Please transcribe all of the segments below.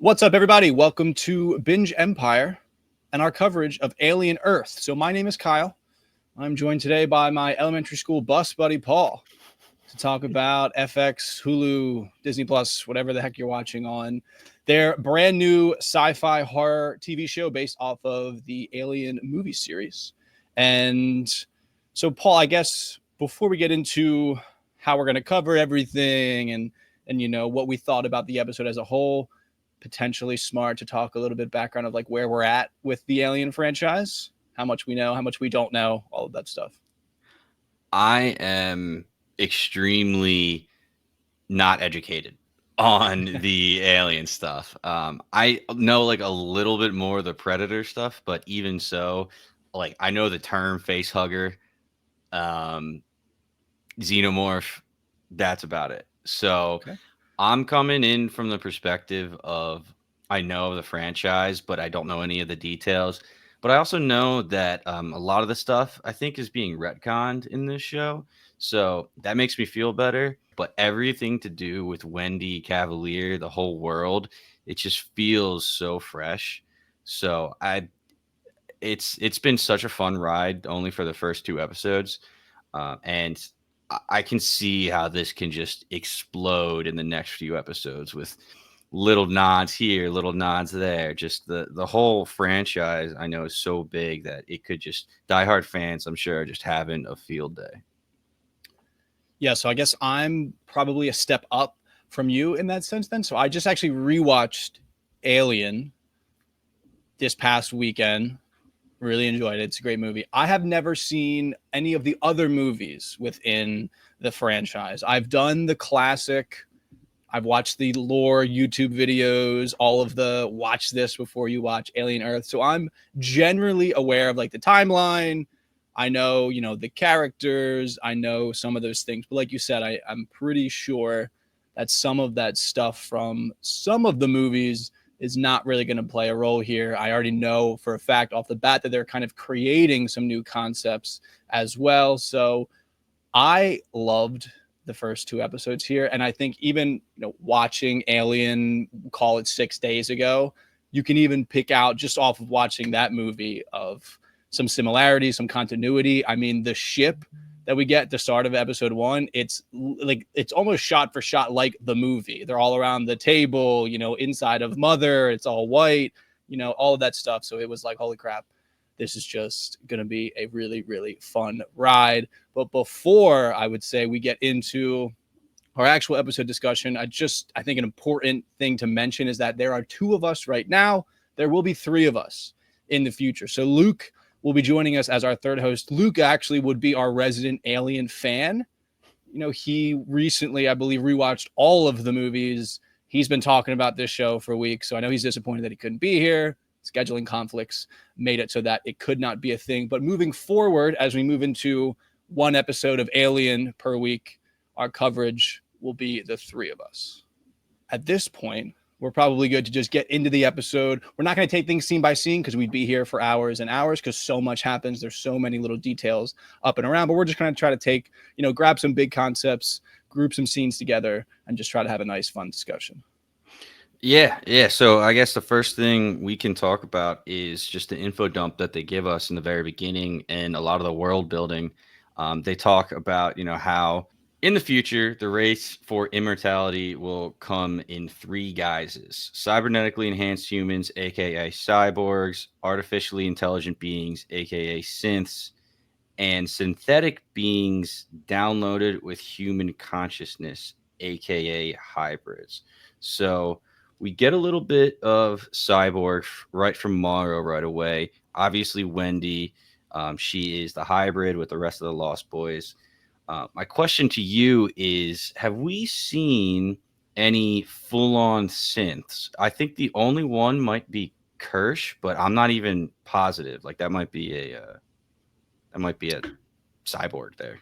What's up, everybody? Welcome to Binge Empire and our coverage of Alien Earth. So my name is Kyle. I'm joined today by my elementary school bus buddy, Paul, to talk about FX, Hulu, Disney Plus, whatever the heck you're watching on their brand new sci-fi horror TV show based off of the Alien movie series. And so, Paul, I guess before we get into how we're going to cover everything and what we thought about the episode as a whole, potentially smart to talk a little bit background of like where we're at with the Alien franchise, how much we know, how much we don't know, all of that stuff. I am extremely not educated on the alien stuff. I know like a little bit more of the Predator stuff, but even so, like I know the term face hugger, um, xenomorph. That's about it. So Okay. I'm coming in from the perspective of I know the franchise, but I don't know any of the details. But I also know that a lot of the stuff I think is being retconned in this show. So that makes me feel better. But everything to do with Wendy Cavalier, the whole world, it just feels so fresh. So it's been such a fun ride only for the first two episodes. And I can see how this can just explode in the next few episodes with little nods here, little nods there. Just the whole franchise I know is so big that it could just diehard fans, I'm sure, are just having a field day. Yeah, so I guess I'm probably a step up from you in that sense then. So I just actually rewatched Alien this past weekend. Really enjoyed it. It's a great movie. I have never seen any of the other movies within the franchise. I've done the classic. I've watched the lore YouTube videos, all of the watch this before you watch Alien Earth. So I'm generally aware of like the timeline. I know, the characters. I know some of those things. But like you said, I'm pretty sure that some of that stuff from some of the movies is not really going to play a role here. I already know for a fact off the bat that they're kind of creating some new concepts as well. So I loved the first two episodes here. And I think even watching Alien, call it 6 days ago, you can even pick out just off of watching that movie of some similarities, some continuity. I mean, the ship that we get at the start of episode one, it's almost shot for shot like the movie. They're all around the table, inside of Mother, it's all white, all of that stuff. So it was like, holy crap, this is just going to be a really, really fun ride. But before I would say we get into our actual episode discussion, I think an important thing to mention is that there are two of us right now. There will be three of us in the future. So Luke will be joining us as our third host. Luke actually would be our resident Alien fan. He recently, I believe, rewatched all of the movies. He's been talking about this show for weeks, so I know he's disappointed that he couldn't be here. Scheduling conflicts made it so that it could not be a thing. But moving forward, as we move into one episode of Alien per week, our coverage will be the three of us. At this point, we're probably good to just get into the episode. We're not going to take things scene by scene because we'd be here for hours and hours because so much happens. There's so many little details up and around, but we're just going to try to take, grab some big concepts, group some scenes together, and just try to have a nice, fun discussion. Yeah. So I guess the first thing we can talk about is just the info dump that they give us in the very beginning and a lot of the world building. They talk about, how in the future, the race for immortality will come in three guises: cybernetically enhanced humans, aka cyborgs, artificially intelligent beings, aka synths, and synthetic beings downloaded with human consciousness, aka hybrids. So we get a little bit of cyborg right from Morrow right away. Obviously, Wendy, she is the hybrid with the rest of the Lost Boys. My question to you is: have we seen any full-on synths? I think the only one might be Kirsch, but I'm not even positive. Like that might be a cyborg there.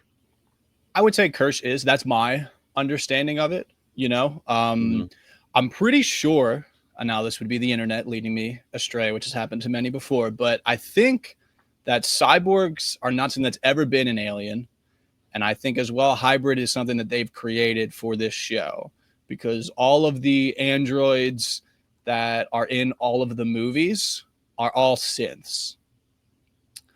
I would say Kirsch is. That's my understanding of it. Mhm. I'm pretty sure. And now this would be the internet leading me astray, which has happened to many before. But I think that cyborgs are not something that's ever been an Alien, and I think as well, hybrid is something that they've created for this show because all of the androids that are in all of the movies are all synths.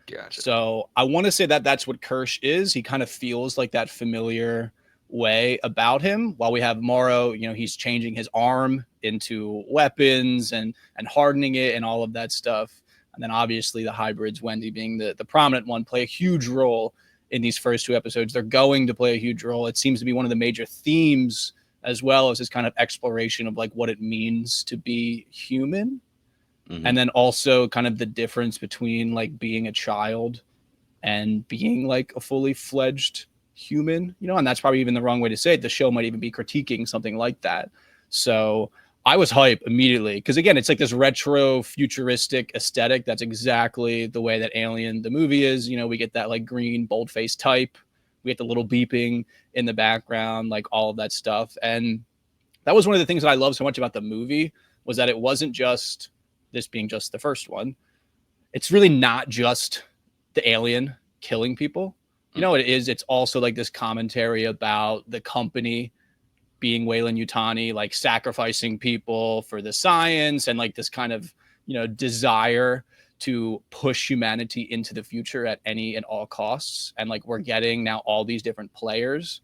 Gotcha. So I want to say that that's what Kirsch is. He kind of feels like that familiar way about him. While we have Morrow, he's changing his arm into weapons and hardening it and all of that stuff. And then obviously the hybrids, Wendy being the prominent one, play a huge role in these first two episodes. They're going to play a huge role. It seems to be one of the major themes, as well as this kind of exploration of like what it means to be human. Mm-hmm. And then also kind of the difference between like being a child and being like a fully fledged human, and that's probably even the wrong way to say it. The show might even be critiquing something like that. So I was hype immediately because, again, it's like this retro futuristic aesthetic. That's exactly the way that Alien the movie is. We get that like green bold-faced type. We get the little beeping in the background, like all of that stuff. And that was one of the things that I love so much about the movie, was that it wasn't just this being just the first one. It's really not just the alien killing people. It is. It's also like this commentary about the company being Weyland-Yutani, like sacrificing people for the science, and like this kind of, desire to push humanity into the future at any and all costs. And like we're getting now all these different players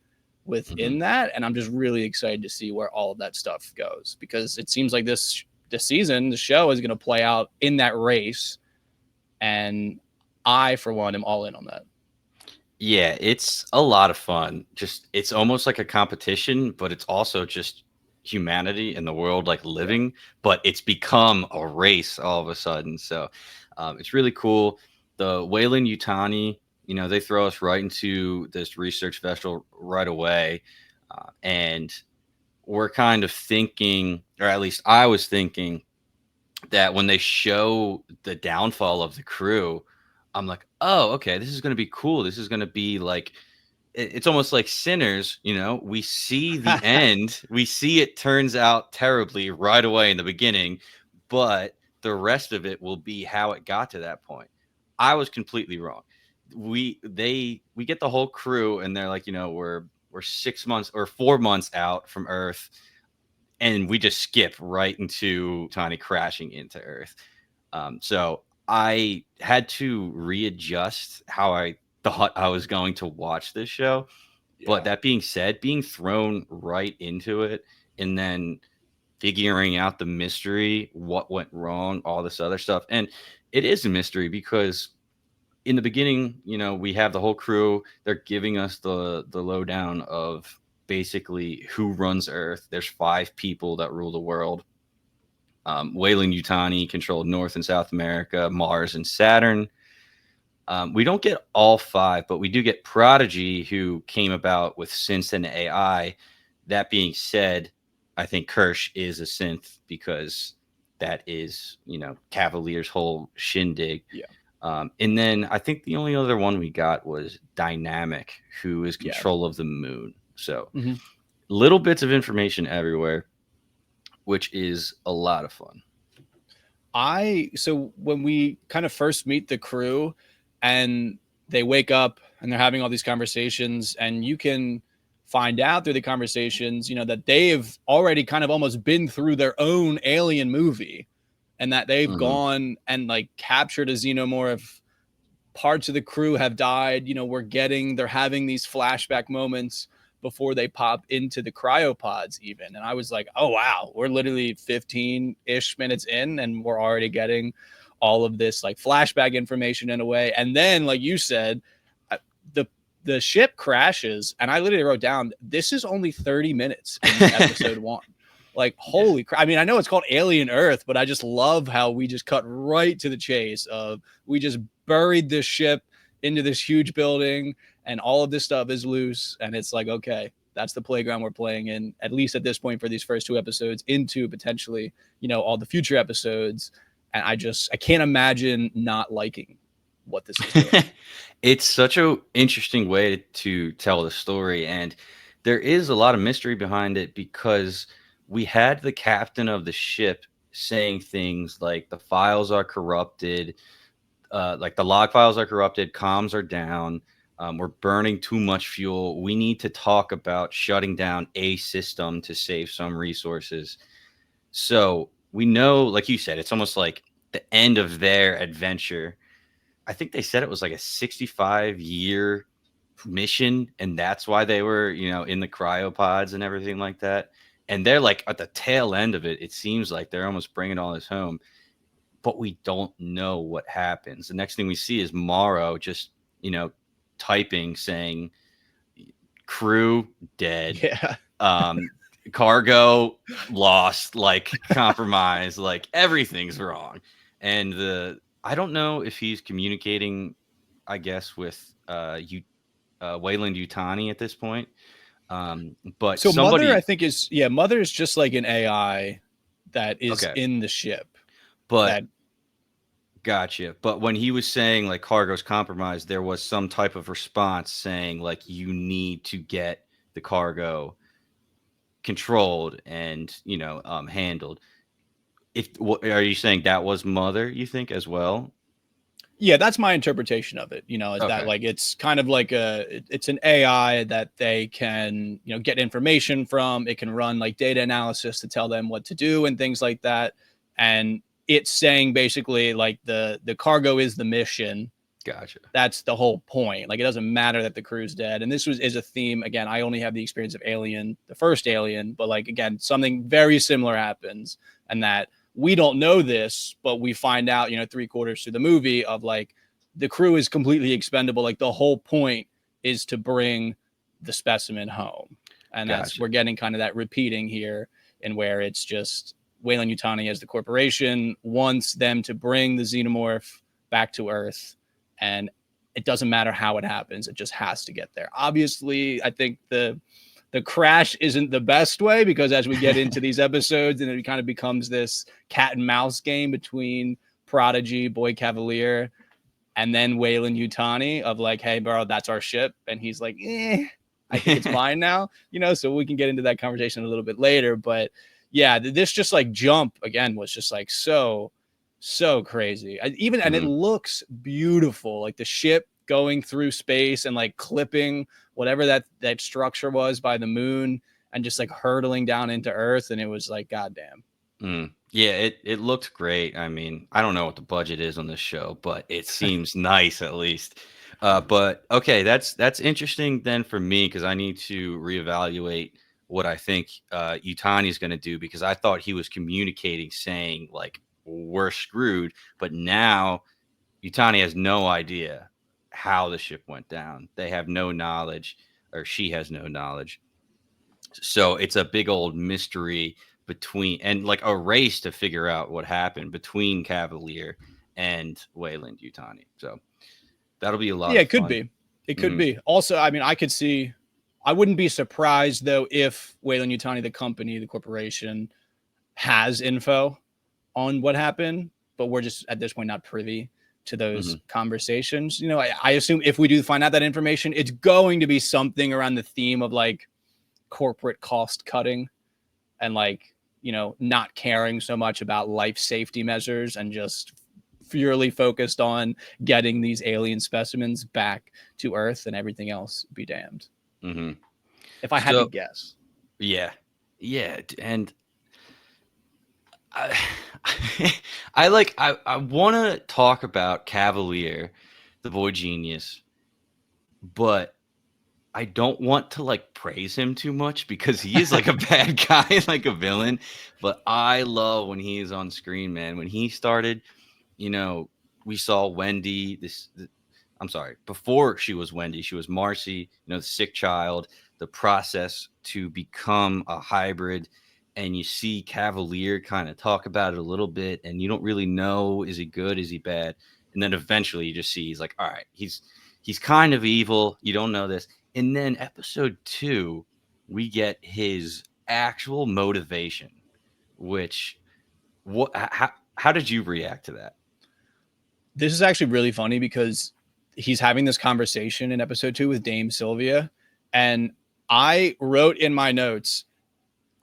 within that. And I'm just really excited to see where all of that stuff goes, because it seems like this season, the show is going to play out in that race. And I, for one, am all in on that. Yeah, it's a lot of fun. Just it's almost like a competition, but it's also just humanity in the world like living, but it's become a race all of a sudden. So it's really cool. The Weyland-Yutani, they throw us right into this research vessel right away. And we're kind of thinking, or at least I was thinking, that when they show the downfall of the crew, I'm like, oh, okay, this is going to be cool. This is going to be like, it's almost like Sinners, we see the end, we see it turns out terribly right away in the beginning, but the rest of it will be how it got to that point. I was completely wrong. We get the whole crew, and they're like, we're 6 months or 4 months out from Earth, and we just skip right into Tiny crashing into Earth. So I had to readjust how I thought I was going to watch this show. Yeah. But that being said, being thrown right into it and then figuring out the mystery, what went wrong, all this other stuff. And it is a mystery because in the beginning, we have the whole crew. They're giving us the lowdown of basically who runs Earth. There's 5 people that rule the world. Weyland-Yutani controlled North and South America, Mars and Saturn. We don't get all 5, but we do get Prodigy, who came about with synths and AI. That being said, I think Kirsch is a synth because that is, Cavalier's whole shindig. Yeah. And then I think the only other one we got was Dynamic, who is control of the moon. So little bits of information everywhere, which is a lot of fun. So when we kind of first meet the crew and they wake up and they're having all these conversations, and you can find out through the conversations, that they've already kind of almost been through their own Alien movie, and that they've gone and like captured a xenomorph. Parts of the crew have died. They're having these flashback moments before they pop into the cryopods even. And I was like, oh, wow, we're literally 15-ish minutes in and we're already getting all of this like flashback information in a way. And then, like you said, the ship crashes, and I literally wrote down, this is only 30 minutes in episode 1. Like, holy crap. I mean, I know it's called Alien Earth, but I just love how we just cut right to the chase of, we just buried this ship into this huge building, and all of this stuff is loose. And it's like, okay, that's the playground we're playing in, at least at this point for these first 2 episodes, into potentially, all the future episodes. And I can't imagine not liking what this is doing. It's such an interesting way to tell the story. And there is a lot of mystery behind it, because we had the captain of the ship saying things like the files are corrupted, like the log files are corrupted, comms are down, we're burning too much fuel. We need to talk about shutting down a system to save some resources. So we know, like you said, it's almost like the end of their adventure. I think they said it was like a 65-year mission, and that's why they were, in the cryopods and everything like that. And they're like at the tail end of it. It seems like they're almost bringing all this home, but we don't know what happens. The next thing we see is Morrow just, typing saying crew dead, Yeah. um, cargo lost, like compromised, like everything's wrong. And I don't know if he's communicating, I guess, with Wayland Utani at this point. But So Mother, I somebody, think Mother is just like an AI that is okay, in the ship. but That gotcha. But when he was saying like cargo's compromised, there was some type of response saying like you need to get the cargo controlled and handled. Are you saying that was Mother? You think as well? yeah, that's my interpretation of it. Is that Okay, like it's kind of like it's an AI that they can get information from. It can run like data analysis to tell them what to do and things like that. And it's saying basically like the cargo is the mission. gotcha. That's the whole point. Like it doesn't matter that the crew's dead. And this is a theme. Again, I only have the experience of Alien, the first Alien, but like again, something very similar happens, and that we don't know this, but we find out, 3/4 through the movie of like the crew is completely expendable. Like the whole point is to bring the specimen home. And Gotcha. we're getting kind of that repeating here, in where it's just Wayland Utani as the corporation wants them to bring the xenomorph back to Earth, and it doesn't matter how it happens, it just has to get there. Obviously, I think the crash isn't the best way, because as we get into these episodes, and it kind of becomes this cat and mouse game between Prodigy, Boy Kavalier, and then Wayland Utani of like, hey bro, that's our ship, and he's like, I think it's mine now, so we can get into that conversation a little bit later. But yeah, this just like jump again was just like so crazy. And it Mhm. looks beautiful, like the ship going through space and like clipping whatever that structure was by the moon, and just like hurtling down into Earth, and it was like goddamn. Yeah, it looked great. I mean, I don't know what the budget is on this show, but it seems nice at least. But okay, that's interesting then for me because I need to reevaluate what I think Utani is going to do because I thought he was communicating saying like we're screwed, but now Utani has no idea how the ship went down. They have no knowledge, or she has no knowledge. So it's a big old mystery between and like a race to figure out what happened between Cavalier and Wayland Utani. So that'll be a lot Yeah, of it could fun. be. It could Hmm. be. Also, I mean, I wouldn't be surprised though if Wayland Utani, the company, the corporation, has info on what happened, but we're just at this point not privy to those Hmm. conversations. I assume if we do find out that information, it's going to be something around the theme of like corporate cost cutting, and like, not caring so much about life safety measures, and just purely focused on getting these alien specimens back to Earth, and everything else be damned. Hmm. If I had to So guess. yeah, yeah, and I, I want to talk about Cavalier, the boy genius, but I don't want to like praise him too much because he is like a bad guy, like a villain. But I love when he is on screen, man. When he started, you know, we saw Wendy. I'm sorry, before she was Wendy, she was Marcy. The sick child. The process to become a hybrid, and you see Cavalier kind of talk about it a little bit, and you don't really know is he good, is he bad, and then eventually you just see he's like, all right, he's kind of evil. You don't know this and then episode 2, we get his actual motivation, which how did you react to that? This is actually really funny because he's having this conversation in episode 2 with Dame Sylvia, and I wrote in my notes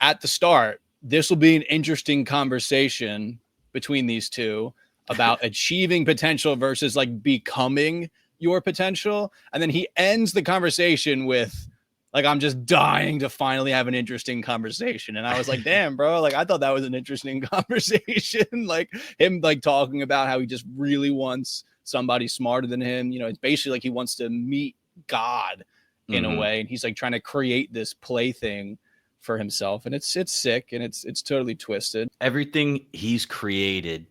at the start, this will be an interesting conversation between these two about achieving potential versus like becoming your potential. And then he ends the conversation with, Like, I'm just dying to finally have an interesting conversation. And I was like, damn, bro, like I thought that was an interesting conversation. Like him like talking about how he just really wants somebody smarter than him. You know, it's basically like he wants to meet God in a Mm-hmm. way. And he's like trying to create this plaything for himself. And it's sick and it's totally twisted. Everything he's created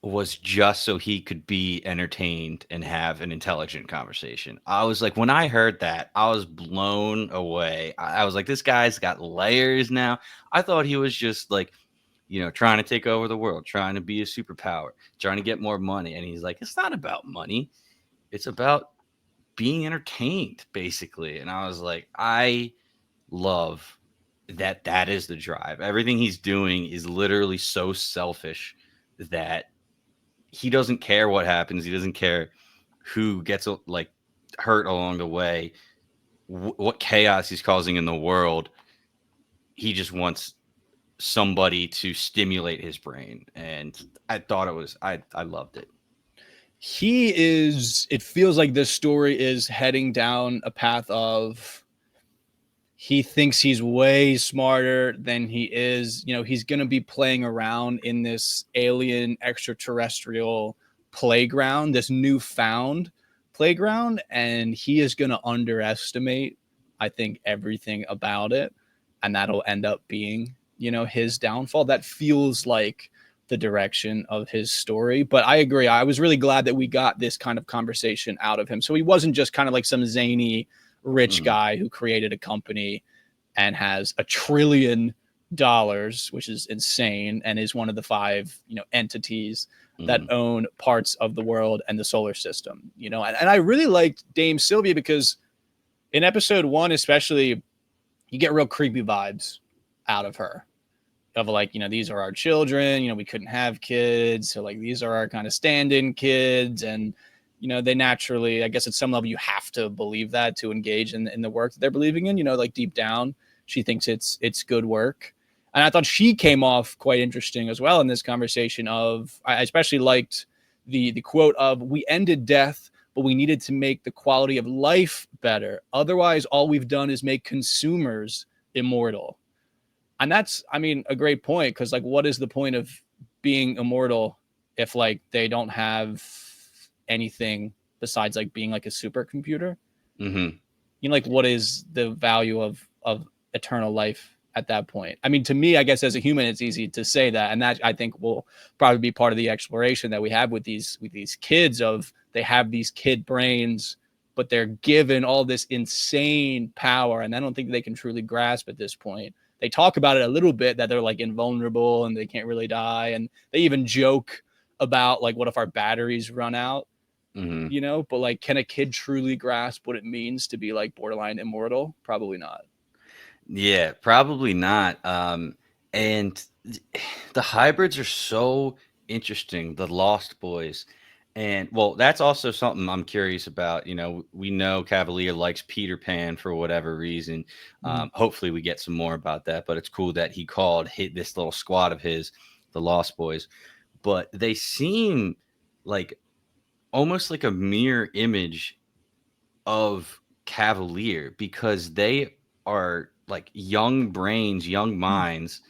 was just so he could be entertained and have an intelligent conversation. I was like, when I heard that, I was blown away. I was like, this guy's got layers now. I thought he was just like, trying to take over the world, trying to be a superpower, trying to get more money. And he's like, it's not about money. It's about being entertained, basically. And I was like, I love that is the drive. Everything he's doing is literally so selfish that he doesn't care what happens. He doesn't care who gets like hurt along the way, what chaos he's causing in the world. He just wants somebody to stimulate his brain, and I thought I loved it. It feels like this story is heading down a path of he thinks he's way smarter than he is. You know, he's going to be playing around in this alien extraterrestrial playground, this newfound playground, and he is going to underestimate, I think, everything about it. And that'll end up being, you know, his downfall. That feels like the direction of his story. But I agree. I was really glad that we got this kind of conversation out of him. So he wasn't just kind of like some zany rich Mm-hmm. guy who created a company and has $1 trillion, which is insane, and is one of the five, you know, entities that Mm-hmm. own parts of the world and the solar system. You know, and I really liked Dame Sylvia because in episode one, especially, you get real creepy vibes out of her. Of like, you know, these are our children, you know, we couldn't have kids. So like these are our kind of stand-in kids. And, you know, they naturally, I guess at some level you have to believe that to engage in the work that they're believing in, you know, like deep down, she thinks it's good work. And I thought she came off quite interesting as well in this conversation of I especially liked the quote of we ended death, but we needed to make the quality of life better. Otherwise, all we've done is make consumers immortal. And that's, I mean, a great point because like what is the point of being immortal if like they don't have anything besides like being like a supercomputer? Mm-hmm. You know, like what is the value of eternal life at that point? I mean, to me, I guess as a human it's easy to say that, and that I think will probably be part of the exploration that we have with these kids of they have these kid brains but they're given all this insane power and I don't think they can truly grasp at this point. They talk about it a little bit that they're like invulnerable and they can't really die, and they even joke about like what if our batteries run out, Mm-hmm. you know? But like can a kid truly grasp what it means to be like borderline immortal? Probably not. Yeah, probably not. And the hybrids are so interesting. The Lost Boys, and well, that's also something I'm curious about. We know Cavalier likes Peter Pan for whatever reason. Mhm. Hopefully, we get some more about that. But it's cool that he called hit this little squad of his, the Lost Boys. But they seem like almost like a mirror image of Cavalier because they are like young brains, young minds,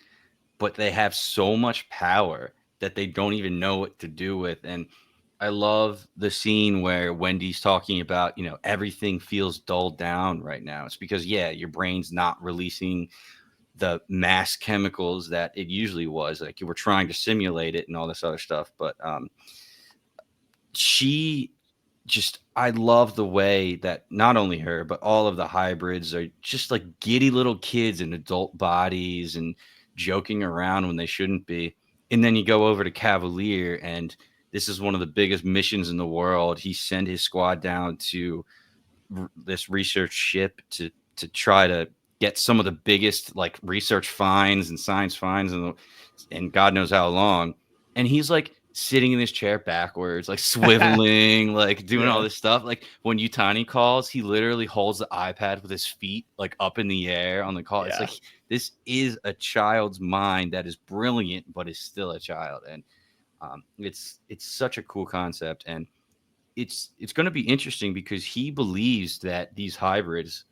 but they have so much power that they don't even know what to do with. And I love the scene where Wendy's talking about, everything feels dulled down right now. It's because, yeah, your brain's not releasing the mass chemicals that it usually was. Like you were trying to simulate it and all this other stuff. But she just I love the way that not only her but all of the hybrids are just like giddy little kids in adult bodies and joking around when they shouldn't be. And then you go over to Cavalier, and this is one of the biggest missions in the world. He sent his squad down to this research ship to try to get some of the biggest like research finds and science finds and God knows how long. And he's like sitting in his chair backwards, like swiveling, like doing all Yeah. this stuff. Like when Utani calls, he literally holds the iPad with his feet like up in the air on the call. It's Yeah. like this is a child's mind that is brilliant, but is still a child. And it's such a cool concept. And it's going to be interesting because he believes that these hybrids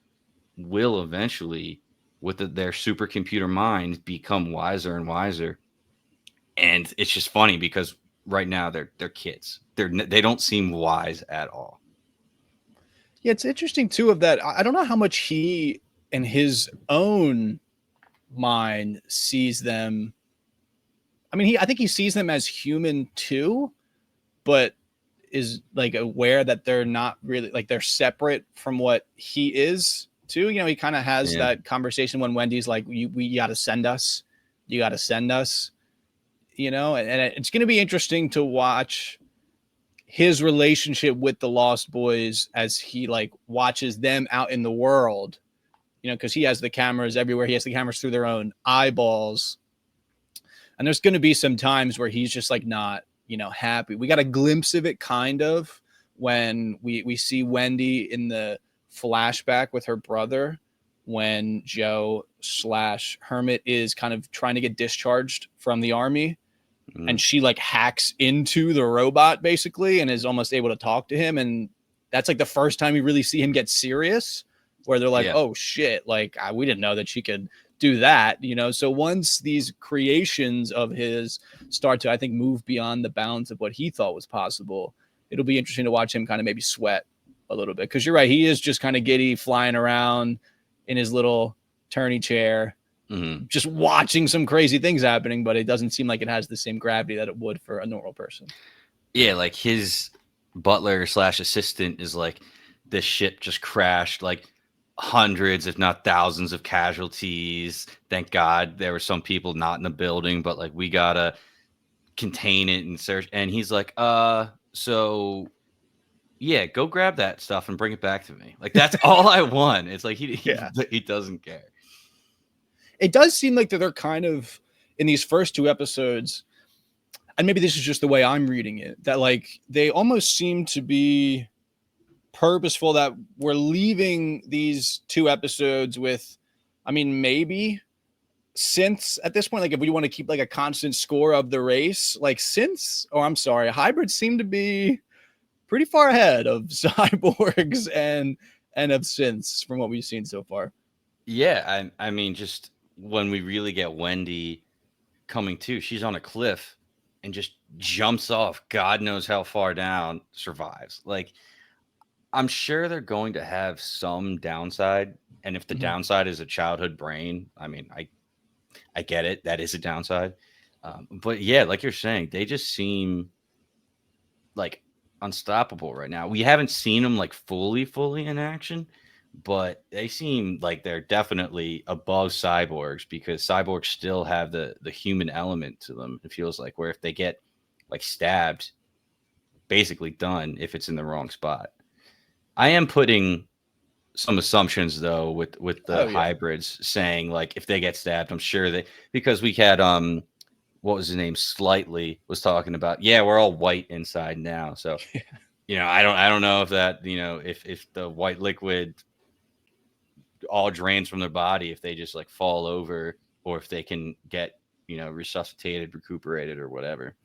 will eventually, with their supercomputer minds, become wiser and wiser. And it's just funny because right now they're kids. They don't seem wise at all. Yeah, it's interesting too of that. I don't know how much he in his own mind sees them. I mean, I think he sees them as human too, but is like aware that they're not really like they're separate from what he is too. You know, he kind of has Yeah. that conversation when Wendy's like, "We got to send us, you got to send us." You know, and it's going to be interesting to watch his relationship with the Lost Boys as he like watches them out in the world. You know, because he has the cameras everywhere. He has the cameras through their own eyeballs, and there's going to be some times where he's just like not, you know, happy. We got a glimpse of it kind of when we see Wendy in the flashback with her brother when Joe slash Hermit is kind of trying to get discharged from the army, and Mm. she like hacks into the robot basically and is almost able to talk to him, and that's like the first time you really see him get serious where they're like, Yeah. oh shit, like we didn't know that she could do that, you know. So once these creations of his start to, I think, move beyond the bounds of what he thought was possible, it'll be interesting to watch him kind of maybe sweat a little bit, because you're right, he is just kind of giddy flying around in his little turny chair Mm-hmm. just watching some crazy things happening, but it doesn't seem like it has the same gravity that it would for a normal person. Yeah, like his butler slash assistant is like, this ship just crashed, like hundreds, if not thousands, of casualties. Thank God there were some people not in the building, but like we gotta contain it and search. And he's like, so yeah, go grab that stuff and bring it back to me. Like that's all I want. It's like Yeah. he doesn't care. It does seem like that they're kind of in these first two episodes, and maybe this is just the way I'm reading it, that like they almost seem to be purposeful that we're leaving these two episodes with, I mean, maybe synths at this point, like if we want to keep like a constant score of the race, like synths, or I'm sorry, hybrids seem to be pretty far ahead of cyborgs and of synths from what we've seen so far. Yeah, I mean, just when we really get Wendy coming to, she's on a cliff and just jumps off God knows how far down, survives. Like I'm sure they're going to have some downside, and if the Mhm. downside is a childhood brain, I mean, I get it. That is a downside. But yeah, like you're saying, they just seem like unstoppable right now. We haven't seen them like fully in action, but they seem like they're definitely above cyborgs because cyborgs still have the human element to them. It feels like where if they get like stabbed, basically done if it's in the wrong spot. I am putting some assumptions though with the Oh yeah. hybrids saying like if they get stabbed, I'm sure they because we had what was his name slightly was talking about, yeah, we're all white inside now. So I don't know if that, if the white liquid all drains from their body, if they just like fall over or if they can get, resuscitated, recuperated or whatever.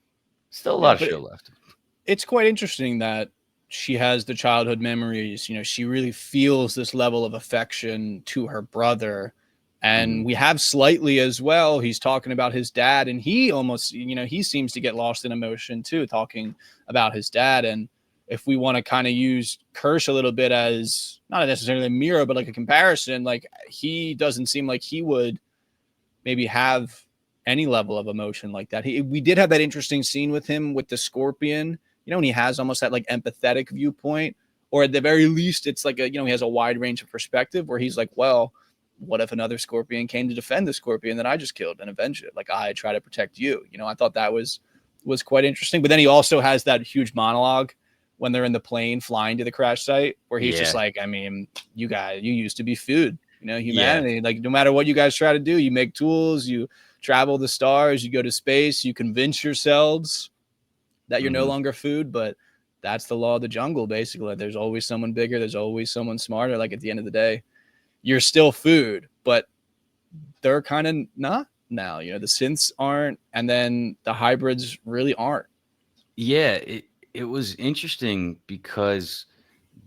Still a Yeah, lot of but show left. it's quite interesting that she has the childhood memories. You know, she really feels this level of affection to her brother. And Mhm. we have slightly as well. He's talking about his dad, and he almost, you know, he seems to get lost in emotion too, talking about his dad. And if we want to kind of use Kirsch a little bit as not necessarily a mirror, but like a comparison, like he doesn't seem like he would maybe have any level of emotion like that. We did have that interesting scene with him with the scorpion, you know, and he has almost that like empathetic viewpoint, or at the very least, it's like he has a wide range of perspective where he's like, well, what if another scorpion came to defend the scorpion that I just killed and avenge it? Like I try to protect you. You know, I thought that was quite interesting. But then he also has that huge monologue when they're in the plane flying to the crash site where he's just Yeah. like, I mean, you used to be food, you know, Yeah. humanity, like no matter what you guys try to do, you make tools, you travel the stars, you go to space, you convince yourselves that you're no Hmm. longer food, but that's the law of the jungle basically. Like, there's always someone bigger, there's always someone smarter. Like at the end of the day, you're still food, but they're kind of not now. You know, the synths aren't, and then the hybrids really aren't. Yeah, it was interesting because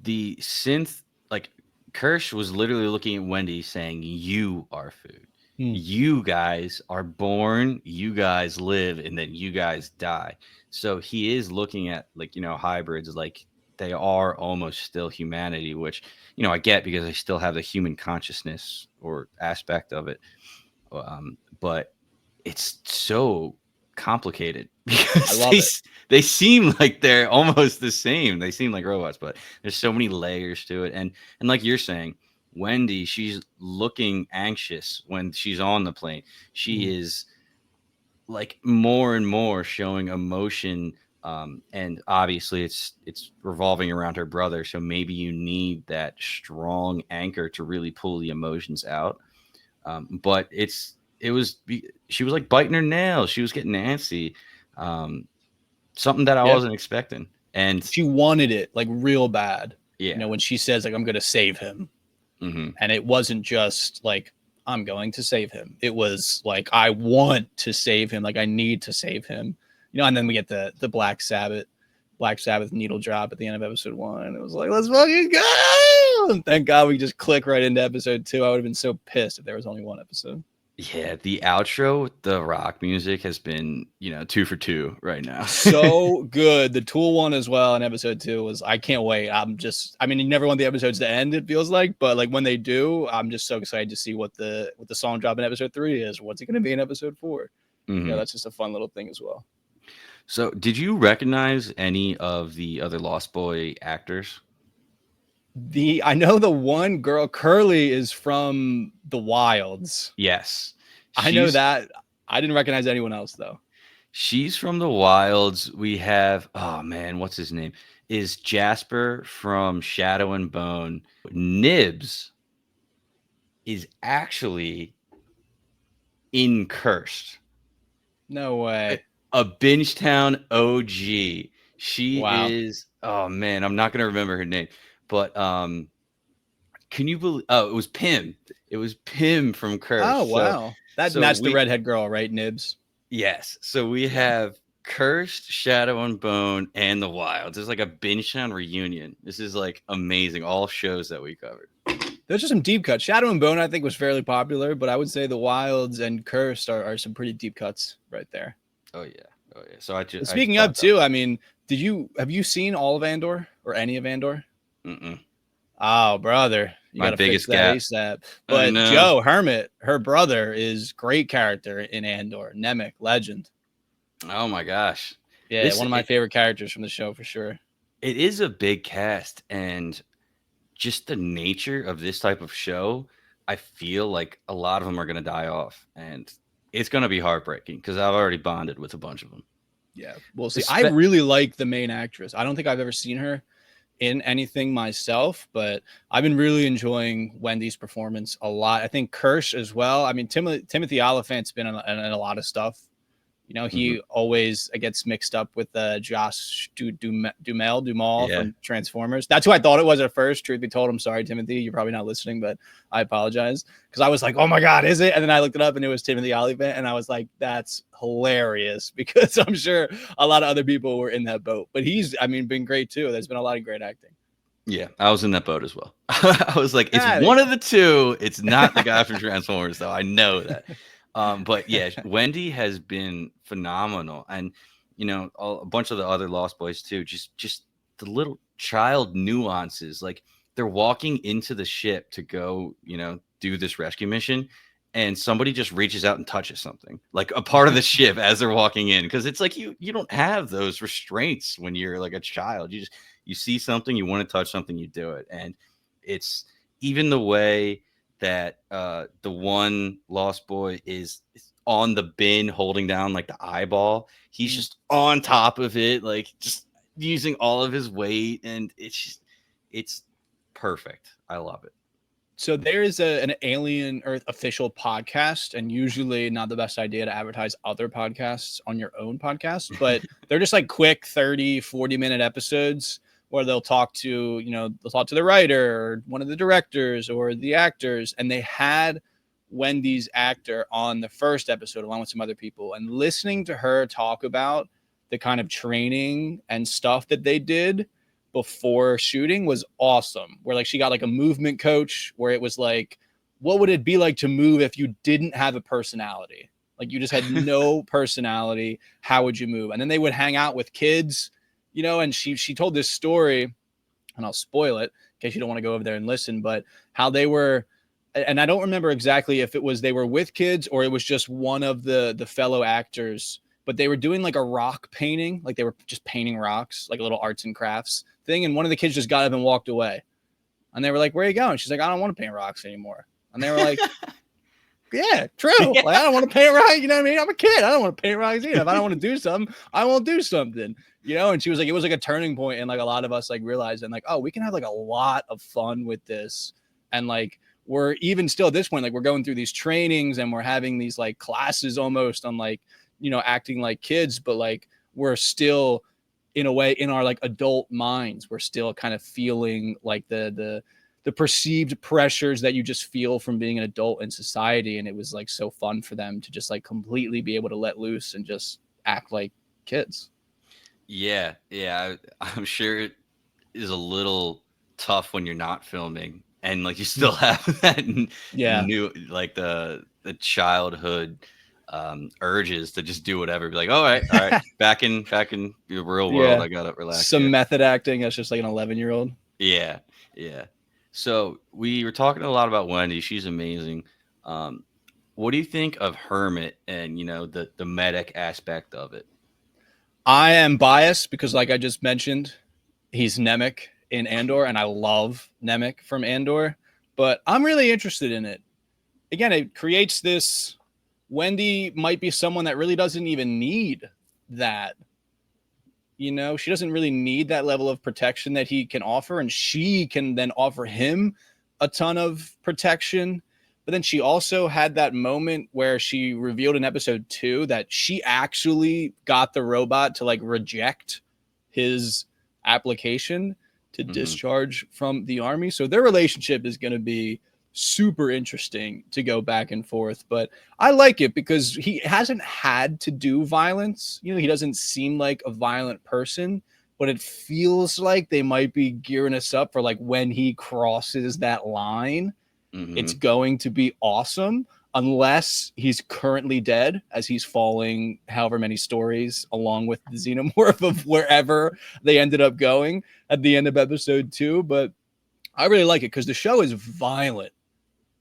the synth, like Kirsch was literally looking at Wendy saying, "You are food. Hmm. You guys are born, you guys live, and then you guys die." So he is looking at, like, hybrids, like they are almost still humanity, which, I get because they still have the human consciousness or aspect of it. But it's so complicated I because love it. they seem like they're almost the same. They seem like robots, but there's so many layers to it. And like you're saying, Wendy, she's looking anxious when she's on the plane. Mhm. She is like more and more showing emotion. And obviously it's revolving around her brother. So maybe you need that strong anchor to really pull the emotions out. But she was like biting her nails. She was getting antsy. Um, Something that I Yeah. wasn't expecting. And She wanted it like real bad. yeah. When she says like I'm gonna save him. Hmm. And it wasn't just like I'm going to save him. It was like I want to save him. Like I need to save him. And then we get the Black Sabbath needle drop at the end of episode 1. It was like, let's fucking go! And thank God we just click right into episode 2. I would have been so pissed if there was only one episode. Yeah, the outro with the rock music has been, 2 for 2 right now. So good. The Tool one as well in episode 2 was, I can't wait. You never want the episodes to end, it feels like, but like when they do, I'm just so excited to see what the song drop in episode 3 is. What's it going to be in episode 4? Mhm. That's just a fun little thing as well. So, did you recognize any of the other Lost Boy actors? I know the one girl, Curly, is from the Wilds. Yes. I know She's that. I didn't recognize anyone else though. she's from the Wilds. We have, oh man, what's his name? Is Jasper from Shadow and Bone. Nibs is actually in Cursed. No way. A Bingetown OG. She Wow. is, oh man, I'm not gonna remember her name, but can you believe? Oh, it was Pim. It was Pim from Oh Cursed. So, wow. so That's the we redhead girl, right? Nibs. yes, so we Yeah. have Cursed, Shadow and Bone, and the Wilds. It's like a Bingetown reunion. This is like amazing. All shows that we covered. Those are some deep cuts. Shadow and Bone, I think, was fairly popular, but I would say the Wilds and Cursed are some pretty deep cuts right there. Oh yeah, oh yeah. So I Speaking thought of too, have you seen all of Andor or any of Andor? Mm-mm. Oh, brother, you My got to fix biggest that gap. ASAP. I But know. Joe Hermit, her brother, is great character in Andor. Nemec, legend. Oh my gosh. Yeah, This one of my favorite characters from the show for sure. it is a big cast, and just the nature of this type of show, I feel like a lot of them are going to die off, and it's going to be heartbreaking because I've already bonded with a bunch of them. Yeah, we'll see. I really like the main actress. I don't think I've ever seen her in anything myself, but I've been really enjoying Wendy's performance a lot. I think Kirsch as well. Timothy Oliphant's been in a lot of stuff. He always gets mixed up with Josh Duhamel Yeah. from Transformers. That's who I thought it was at first. Truth be told, I'm sorry, Timothy. You're probably not listening, but I apologize because I was like, oh my God, is it? And then I looked it up and it was Timothy Oliphant. And I was like, that's hilarious because I'm sure a lot of other people were in that boat. But he's been great too. There's been a lot of great acting. Yeah, I was in that boat as well. I was like, it's There one you of the two. It's not the guy from Transformers, though. I know that. But yeah, Wendy has been phenomenal, and a bunch of the other Lost Boys too. Just the little child nuances, like they're walking into the ship to go, do this rescue mission, and somebody just reaches out and touches something, like a part of the ship as they're walking in, because it's like you don't have those restraints when you're like a child. You see something, you want to touch something, you do it, and it's even the way that the one Lost Boy is on the bin holding down like the eyeball. He's just on top of it, like just using all of his weight, and it's perfect. I love it. So there is an Alien Earth official podcast, and usually not the best idea to advertise other podcasts on your own podcast, but they're just like quick 30, 40-minute episodes where they'll talk to the writer or one of the directors or the actors. And they had Wendy's actor on the first episode along with some other people, and listening to her talk about the kind of training and stuff that they did before shooting was awesome. Where like she got like a movement coach where it was like, what would it be like to move if you didn't have a personality? Like you just had no personality. How would you move? And then they would hang out with kids, you know, and she told this story, and I'll spoil it in case you don't want to go over there and listen, but how they were, and I don't remember exactly if it was they were with kids or it was just one of the fellow actors, but they were doing like a rock painting, like they were just painting rocks, like a little arts and crafts thing, and one of the kids just got up and walked away. And they were like, "Where are you going?" She's like, "I don't want to paint rocks anymore." And they were like, "Yeah, true. Yeah. Like I don't want to paint rocks. You know what I mean? I'm a kid. I don't want to paint rocks either. If I don't want to do something, I won't do something." You know, and she was like, it was like a turning point, and like a lot of us like realized, and like, oh, we can have like a lot of fun with this, and like we're even still at this point, like we're going through these trainings and we're having these like classes almost on like, you know, acting like kids, but like we're still in a way in our like adult minds, we're still kind of feeling like the perceived pressures that you just feel from being an adult in society. And it was like so fun for them to just like completely be able to let loose and just act like kids. Yeah, I'm sure it is a little tough when you're not filming and like you still have that Yeah. new like the childhood urges to just do whatever. Be like, all right, back in the real world, Yeah. I gotta relax Some here. method acting as just like an 11-year-old. Yeah, yeah. So we were talking a lot about Wendy. She's amazing. Um, what do you think of Hermit and the medic aspect of it? I am biased because, like I just mentioned, he's Nemec in Andor, and I love Nemec from Andor. But I'm really interested in it. Again, it creates this. Wendy might be someone that really doesn't even need that. You know, she doesn't really need that level of protection that he can offer, and she can then offer him a ton of protection. But then she also had that moment where she revealed in episode 2 that she actually got the robot to like reject his application to discharge from the army. So their relationship is going to be super interesting to go back and forth. But I like it because he hasn't had to do violence. You know, he doesn't seem like a violent person, but it feels like they might be gearing us up for like when he crosses that line, it's going to be awesome. Unless he's currently dead, as he's falling however many stories along with the xenomorph of wherever they ended up going at the end of episode 2. But I really like it because the show is violent.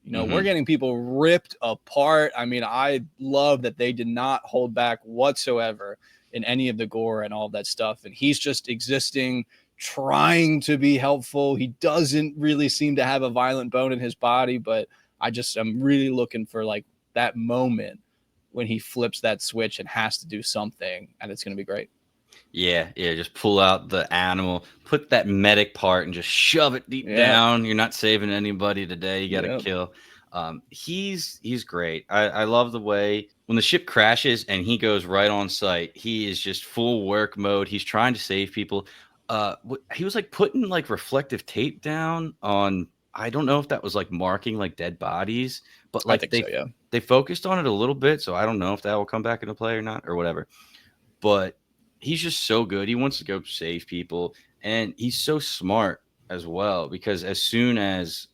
You know, we're getting people ripped apart. I mean, I love that they did not hold back whatsoever in any of the gore and all of that stuff. And he's just existing, trying to be helpful. He doesn't really seem to have a violent bone in his body, but I'm really looking for like that moment when he flips that switch and has to do something, and it's going to be great. Yeah, just pull out the animal, put that medic part, and just shove it deep down. You're not saving anybody today. You got to kill. He's great. I love the way when the ship crashes and he goes right on site. He is just full work mode. He's trying to save people. He was like putting like reflective tape down on. I don't know if that was like marking like dead bodies, but like they focused on it a little bit. So I don't know if that will come back into play or not or whatever. But he's just so good. He wants to go save people, and he's so smart as well because as soon as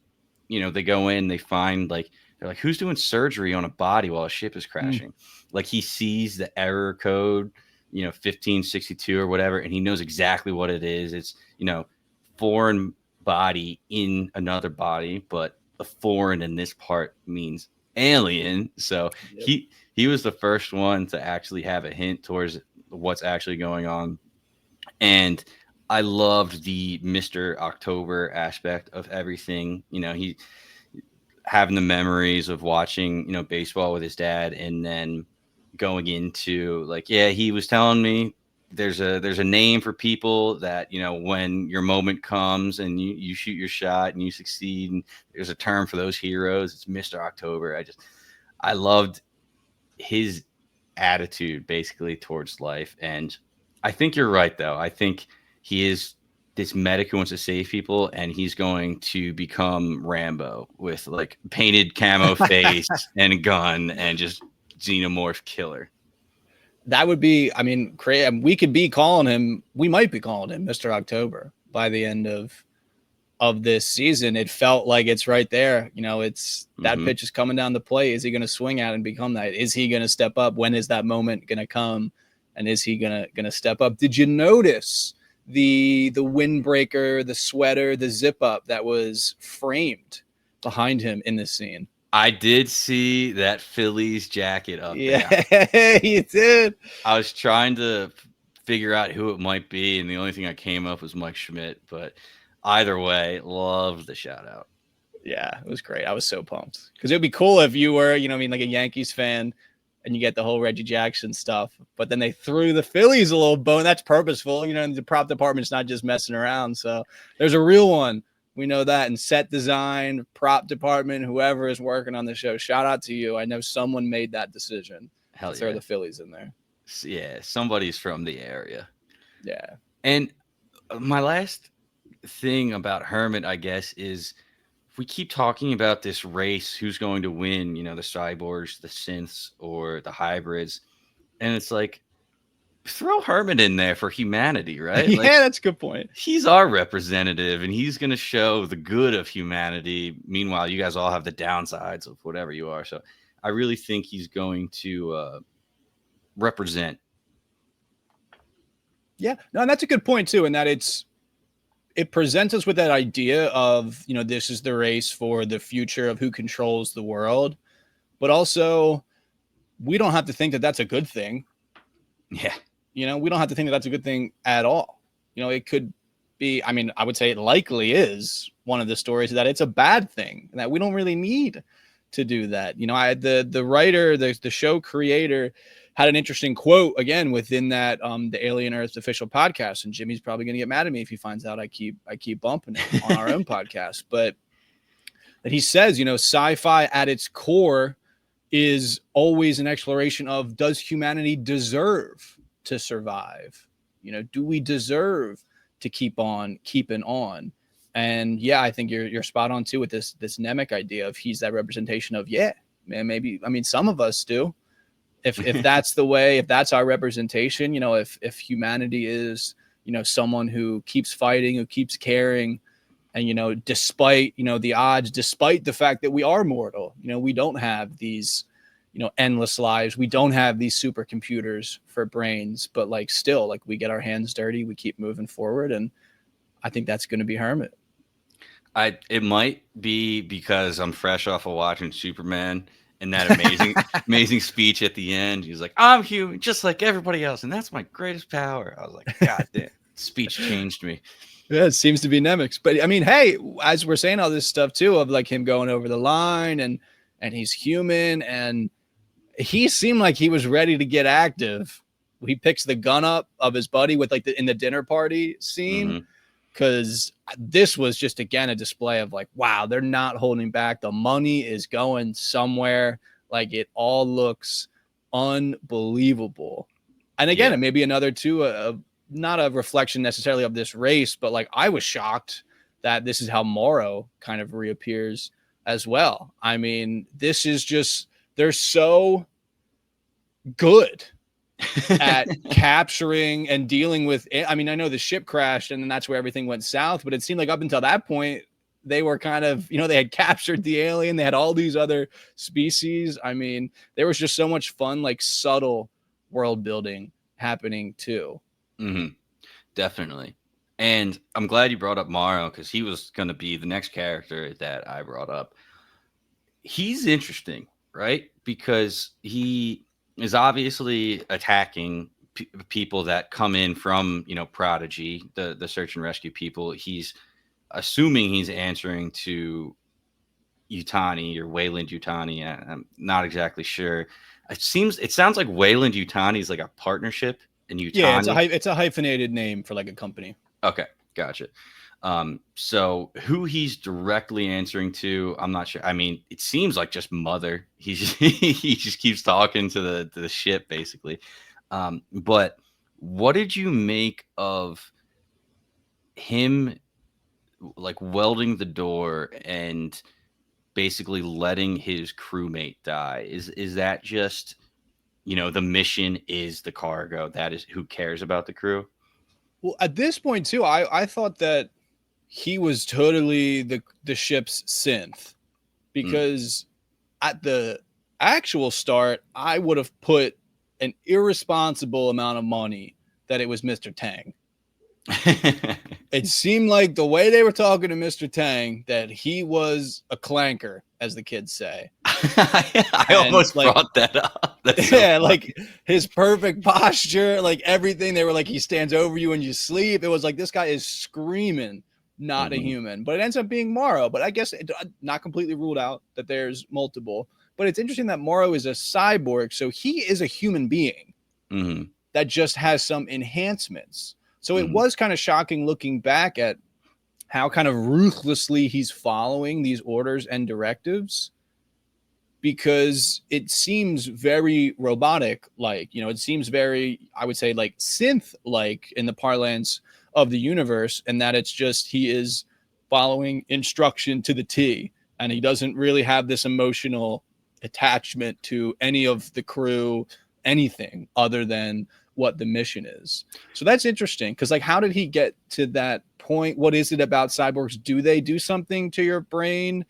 they go in, they find like they're like, who's doing surgery on a body while a ship is crashing? Like he sees the error code, 1562 or whatever, and he knows exactly what it is. It's foreign body in another body, but the foreign in this part means alien. So he was the first one to actually have a hint towards what's actually going on. And I loved the Mr. October aspect of everything. He having the memories of watching, baseball with his dad, and then going into like, he was telling me there's a name for people that, when your moment comes and you shoot your shot and you succeed, and there's a term for those heroes. It's Mr. October. I loved his attitude basically towards life. And I think you're right, though. I think he is this medic who wants to save people, and he's going to become Rambo with like painted camo face and a gun and just xenomorph killer. That would be, I mean, we might be calling him Mr. October, by the end of this season. It felt like it's right there. It's that Mm-hmm. pitch is coming down the plate. Is he going to swing at and become that? Is he going to step up? When is that moment going to come? And is he gonna step up? Did you notice the windbreaker, the sweater, the zip up that was framed behind him in this scene? I did see that Phillies jacket up there. Yeah, you did. I was trying to figure out who it might be, and the only thing I came up was Mike Schmidt. But either way, love the shout out. Yeah, it was great. I was so pumped because it would be cool if you were, like a Yankees fan and you get the whole Reggie Jackson stuff, but then they threw the Phillies a little bone. That's purposeful. And the prop department's not just messing around. So there's a real one. We know that. And set design, prop department, whoever is working on the show, shout out to you. I know someone made that decision Hell to throw yeah. the Phillies in there. Yeah, somebody's from the area. Yeah. And my last thing about Hermit, I guess, is if we keep talking about this race, who's going to win, the cyborgs, the synths, or the hybrids, and it's like, throw Hermit in there for humanity, right? Yeah, Like, that's a good point. he's our representative and he's going to show the good of humanity. Meanwhile, you guys all have the downsides of whatever you are. So I really think he's going to represent. Yeah, no, and that's a good point too, in that it presents us with that idea of, this is the race for the future of who controls the world, but also we don't have to think that that's a good thing. Yeah. We don't have to think that that's a good thing at all. It could be, I would say it likely is one of the stories that it's a bad thing, and that we don't really need to do that. The writer, the show creator had an interesting quote again within that the Alien Earth official podcast, and Jimmy's probably going to get mad at me if he finds out I keep bumping it on our own podcast, but that he says, sci-fi at its core is always an exploration of, does humanity deserve to survive? Do we deserve to keep on keeping on? And yeah, I think you're spot on too with this Nemec idea of he's that representation of, yeah, man, maybe, some of us do. If that's the way, if that's our representation, if humanity is, someone who keeps fighting, who keeps caring, and, despite, the odds, despite the fact that we are mortal, we don't have these, endless lives. We don't have these supercomputers for brains, but still, we get our hands dirty, we keep moving forward. And I think that's going to be Hermit. It might be because I'm fresh off of watching Superman and that amazing speech at the end. He's like, I'm human just like everybody else, and that's my greatest power. I was like, God damn, speech changed me. Yeah, it seems to be Nemec's. But hey, as we're saying all this stuff too, of him going over the line and he's human, and he seemed like he was ready to get active. He picks the gun up of his buddy with in the dinner party scene, because this was just, again, a display of wow, they're not holding back. The money is going somewhere. It all looks unbelievable. And again, it may be another too, not a reflection necessarily of this race, but I was shocked that this is how Morrow kind of reappears as well. This is just, they're so good at capturing and dealing with it. I know the ship crashed and then that's where everything went south, but it seemed like up until that point they were kind of, they had captured the alien, they had all these other species. There was just so much fun, subtle world building happening too. Definitely. And I'm glad you brought up Morrow, because he was going to be the next character that I brought up. He's interesting, right? Because he is obviously attacking people that come in from, Prodigy, the search and rescue people. He's assuming he's answering to Yutani or Wayland Yutani. I'm not exactly sure. It sounds like Wayland Yutani is like a partnership, and Yutani. Yeah, it's a hyphenated name for a company. Okay, gotcha. So who he's directly answering to, I'm not sure. It seems like just Mother. He just keeps talking to the ship, basically. But what did you make of him welding the door and basically letting his crewmate die? Is that just, the mission is the cargo? That is, who cares about the crew? Well, at this point too, I thought that he was totally the ship's synth Mm. because at the actual start, I would have put an irresponsible amount of money that it was Mr. Tang. It seemed like the way they were talking to Mr. Tang that he was a clanker, as the kids say. I And almost like, brought that up. That's so yeah, funny. like his perfect posture, like everything. They were like, he stands over you when you sleep. It was like, this guy is screaming, not a Mhm. human. But it ends up being Morrow. But I guess not completely ruled out that there's multiple. But it's interesting that Morrow is a cyborg. So he is a human being Mhm. that just has some enhancements. So it Mhm. was kind of shocking looking back at how kind of ruthlessly he's following these orders and directives because it seems very robotic like, it seems very, I would say, like synth like in the parlance of the universe, and that it's just he is following instruction to the T, and he doesn't really have this emotional attachment to any of the crew, anything other than what the mission is. So that's interesting because, like, how did he get to that point? What is it about cyborgs? Do they do something to your brain?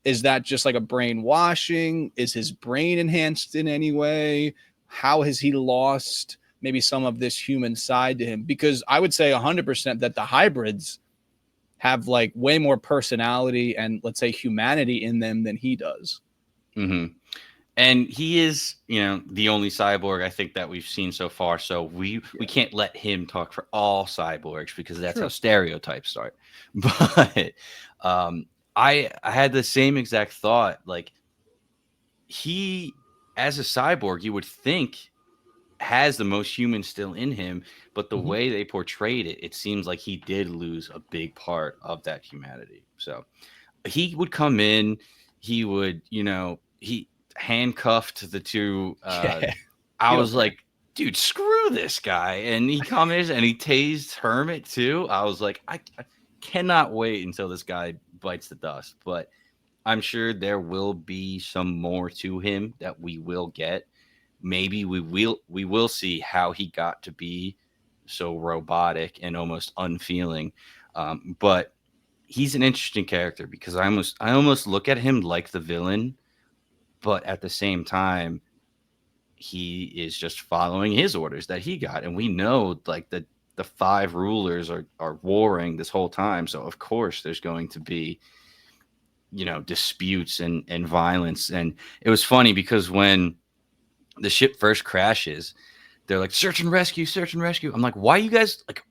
Is that just like a brainwashing? Is his brain enhanced in any way? How has he lost maybe some of this human side to him? Because I would say 100% that the hybrids have like way more personality and, let's say, humanity in them than he does. Mhm. And he is, the only cyborg I think that we've seen so far. So we Yeah, can't let him talk for all cyborgs because that's how true. stereotypes start. But I had the same exact thought. Like he, as a cyborg, you would think has the most human still in him, but the Mm-hmm. way they portrayed it, it seems like he did lose a big part of that humanity. So he would come in, he would, he handcuffed the two. Yeah, I you don't was care. like, dude, screw this guy. And he comes and he tased Hermit too. I was like, I cannot wait until this guy bites the dust. But I'm sure there will be some more to him that we will get. Maybe we will see how he got to be so robotic and almost unfeeling. But he's an interesting character because I almost look at him like the villain, but at the same time, he is just following his orders that he got, and we know like the five rulers are warring this whole time, so of course there's going to be disputes and violence. And it was funny because when the ship first crashes, they're like search and rescue, search and rescue. I'm like, why are you guys like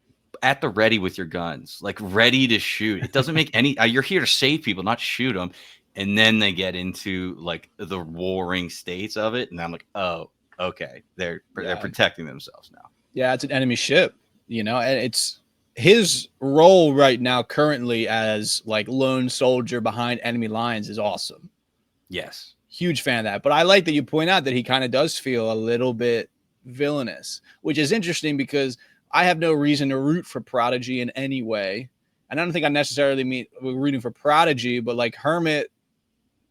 at the ready with your guns, like ready to shoot? It doesn't make any. You're here to save people, not shoot them. And then they get into like the warring states of it, and I'm like, oh, okay, they're Yeah. protecting themselves now. Yeah, it's an enemy ship, and it's his role right now currently as like lone soldier behind enemy lines is awesome. Yes. Huge fan of that. But I like that you point out that he kind of does feel a little bit villainous, which is interesting because I have no reason to root for Prodigy in any way. And I don't think I necessarily mean rooting for Prodigy, but like Hermit,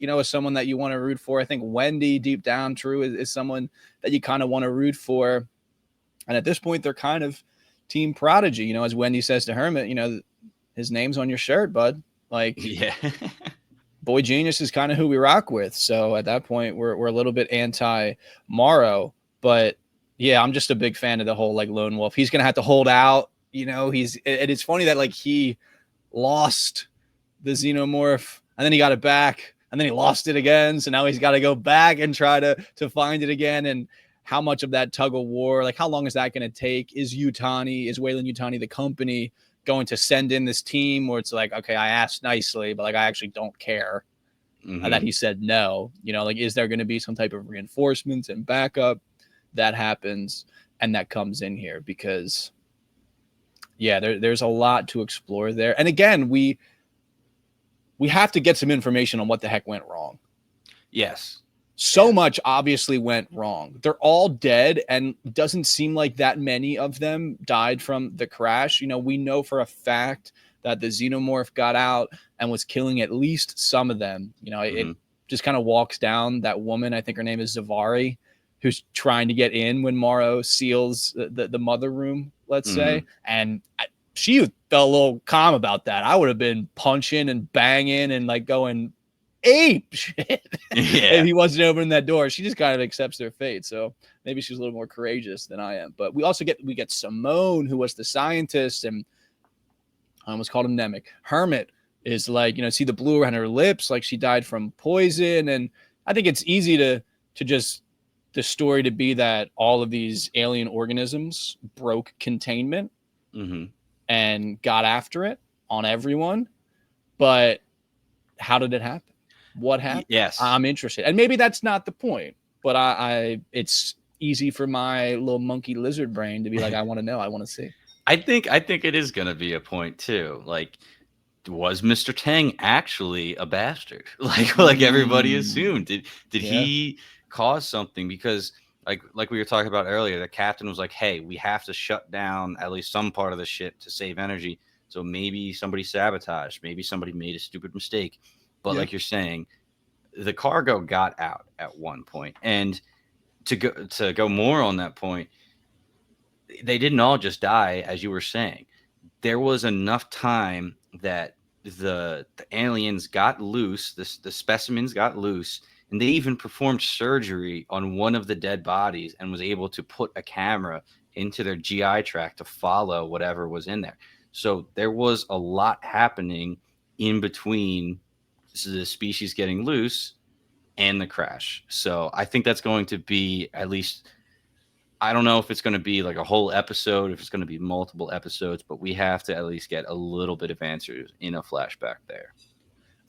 is someone that you want to root for. I think Wendy, deep down, true, is someone that you kind of want to root for. And at this point, they're kind of team Prodigy, as Wendy says to Hermit, his name's on your shirt, bud. Like, Yeah. Boy Genius is kind of who we rock with. So at that point, we're a little bit anti Morrow. But yeah, I'm just a big fan of the whole like lone wolf. He's gonna have to hold out. It's funny that like he lost the xenomorph and then he got it back and then he lost it again. So now he's got to go back and try to find it again. And how much of that tug of war, like how long is that going to take? Is Weyland Yutani, the company, going to send in this team where it's like, okay, I asked nicely, but like I actually don't care that Hmm. he said no. Like is there going to be some type of reinforcements and backup that happens and that comes in here? Because yeah, there's a lot to explore there. And again, we have to get some information on what the heck went wrong. Yes. So Yeah. much obviously went wrong. They're all dead, and doesn't seem like that many of them died from the crash. We know for a fact that the xenomorph got out and was killing at least some of them. It Hmm. just kind of walks down that woman. I think her name is Zavari, who's trying to get in when Morrow seals the mother room, let's Hmm. say. And she felt a little calm about that. I would have been punching and banging and like going ape shit if Yeah. he wasn't opening that door. She just kind of accepts their fate. So maybe she's a little more courageous than I am. But we get Simone, who was the scientist, and I almost called him Nemec. Hermit is like, see the blue around her lips, like she died from poison. And I think it's easy to just the story to be that all of these alien organisms broke containment Mm-hmm. and got after it on everyone. But how did it happen? What happened? Yes. I'm interested. And maybe that's not the point, but I it's easy for my little monkey lizard brain to be like, I want to know, I want to see. I think it is going to be a point too. Like, was Mr. Tang actually a bastard? Like everybody assumed. Did Yeah. he cause something? Because like we were talking about earlier, the captain was like, "Hey, we have to shut down at least some part of the ship to save energy." So maybe somebody sabotaged. Maybe somebody made a stupid mistake. But Yeah. like you're saying, the cargo got out at one point, and to go more on that point, they didn't all just die, as you were saying. There was enough time that the aliens got loose, the specimens got loose, and they even performed surgery on one of the dead bodies and was able to put a camera into their GI tract to follow whatever was in there. So there was a lot happening in between the species getting loose and the crash. So I think that's going to be at least, I don't know if it's going to be like a whole episode, if it's going to be multiple episodes, but we have to at least get a little bit of answers in a flashback there.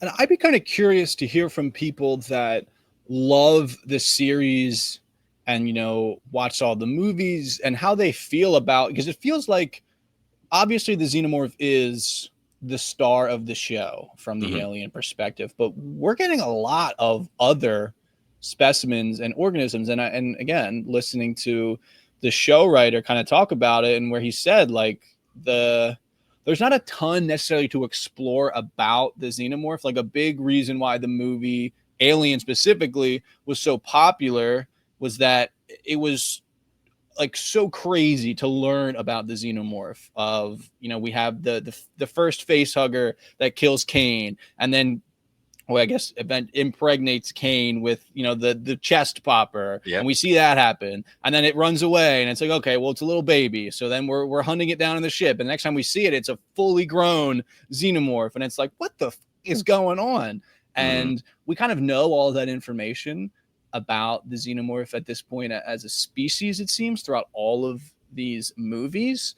And I'd be kind of curious to hear from people that love the series and, watch all the movies and how they feel about, because it feels like obviously the xenomorph is the star of the show from the Hmm. alien perspective, but we're getting a lot of other specimens and organisms. And again, listening to the show writer kind of talk about it, and where he said like there's not a ton necessarily to explore about the xenomorph. Like a big reason why the movie Alien specifically was so popular was that it was like so crazy to learn about the xenomorph of, we have the first face hugger that kills Kane, and then well, I guess event impregnates Kane with, the chest popper, and Yep. we see that happen, and then it runs away, and it's like, okay, well, it's a little baby, so then we're hunting it down in the ship, and the next time we see it, it's a fully grown xenomorph, and it's like, what the is going on? Hmm. And we kind of know all that information about the xenomorph at this point as a species, it seems, throughout all of these movies.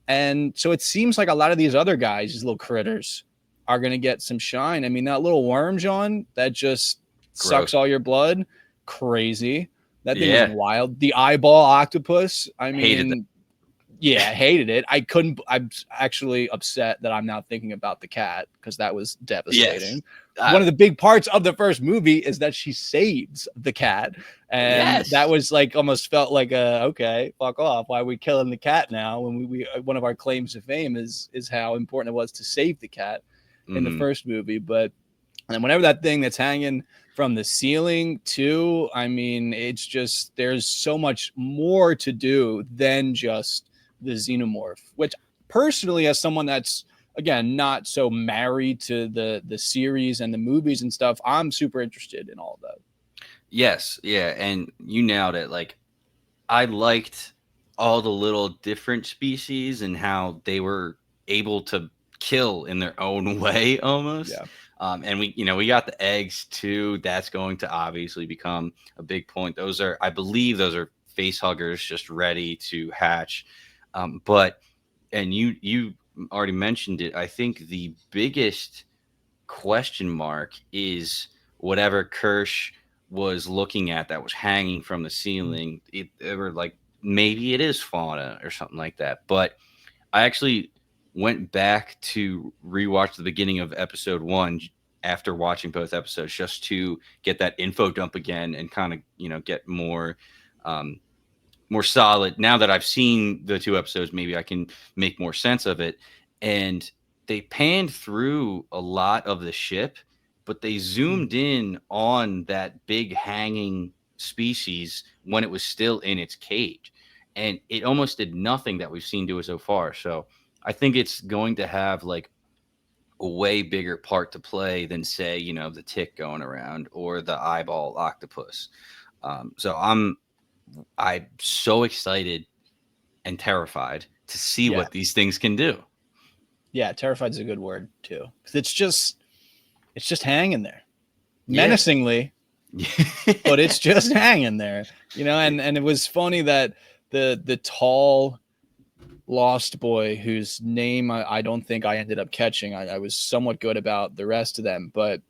And so it seems like a lot of these other guys, these little critters, are going to get some shine. I mean, that little worm, John, that just sucks Gross. all your blood, crazy. That thing was Yeah. wild. The eyeball octopus, I Hated that. mean, yeah, hated it. I couldn't. I'm actually upset that I'm now thinking about the cat because that was Yes. devastating. One Uh, of the big parts of the first movie is that she saves the cat, and that yes. was like almost felt like a okay, fuck off. Why are we killing the cat now? When we one of our claims to fame is how important it was to save the cat in the Hmm. first movie, but and then whenever that thing that's hanging from the ceiling too, I mean, it's just there's so much more to do than just the xenomorph, which personally, as someone that's again not so married to the series and the movies and stuff, I'm super interested in all of that. Yes. Yeah. And you nailed it. Like, I liked all the little different species and how they were able to kill in their own way almost. Yeah. And we got the eggs too. That's going to obviously become a big point. Those are, I believe, those are face huggers just ready to hatch. But and you already mentioned it. I think the biggest question mark is whatever Kirsch was looking at that was hanging from the ceiling. It were like maybe it is fauna or something like that. But I actually went back to rewatch the beginning of episode one after watching both episodes just to get that info dump again and kind of get um, more solid. Now that I've seen the two episodes, maybe I can make more sense of it. And they panned through a lot of the ship, but they zoomed in on that big hanging species when it was still in its cage. And it almost did nothing that we've seen do it so far. So I think it's going to have like a way bigger part to play than say, the tick going around or the eyeball octopus. So I'm so excited and terrified to see Yeah. what these things can do. Yeah. Terrified is a good word too. 'Cause it's just hanging there Yeah. menacingly, but it's just hanging there, and it was funny that the tall lost boy whose name I don't think I ended up catching. I was somewhat good about the rest of them, but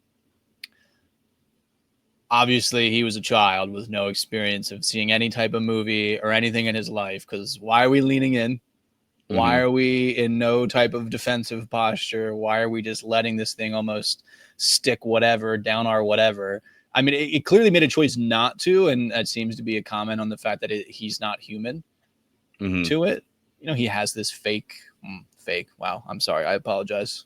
obviously he was a child with no experience of seeing any type of movie or anything in his life. Because why are we leaning in? Why Mhm. are we in no type of defensive posture? Why are we just letting this thing almost stick whatever down our whatever? I mean, it clearly made a choice not to, and that seems to be a comment on the fact that he's not human Mhm. to it. He has this fake. Wow, I'm sorry. I apologize.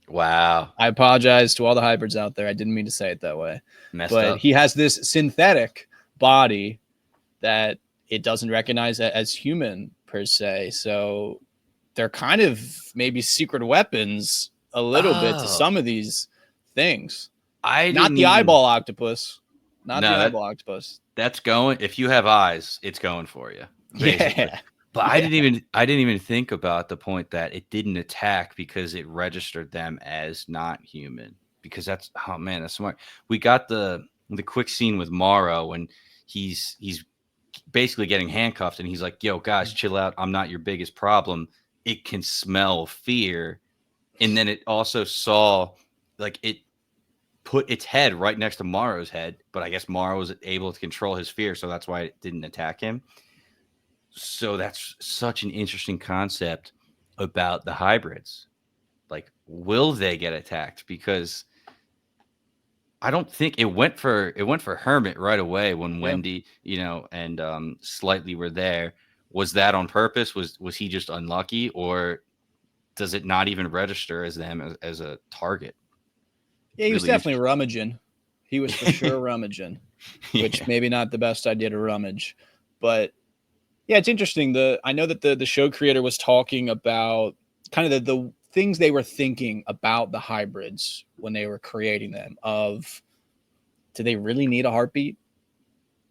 Wow. I apologize to all the hybrids out there. I didn't mean to say it that way, Messed but up. he has this synthetic body that it doesn't recognize as human per se. So they're kind of maybe secret weapons a little bit to Oh, some of these things. I Not didn't the even eyeball octopus. Not the no, eyeball octopus. that's going if you have eyes, it's going for you, basically. Yeah. But Yeah. I didn't even think about the point that it didn't attack because it registered them as not human. Because that's oh man, that's smart. We got the quick scene with Morrow when he's basically getting handcuffed and he's like, "Yo, guys, chill out. I'm not your biggest problem." It can smell fear. And then it also saw like it put its head right next to Morrow's head, but I guess Morrow was able to control his fear, so that's why it didn't attack him. So that's such an interesting concept about the hybrids. Like, will they get attacked? Because I don't think it went for Hermit right away when Yeah. Wendy, and Slightly were there. Was that on purpose? Was he just unlucky, or does it not even register as them as a target? Yeah, he was Really definitely interesting. rummaging. He was for sure rummaging, which Yeah. maybe not the best idea to rummage. But yeah, it's interesting. I know that the show creator was talking about kind of the things they were thinking about the hybrids when they were creating them. Of do they really need a heartbeat?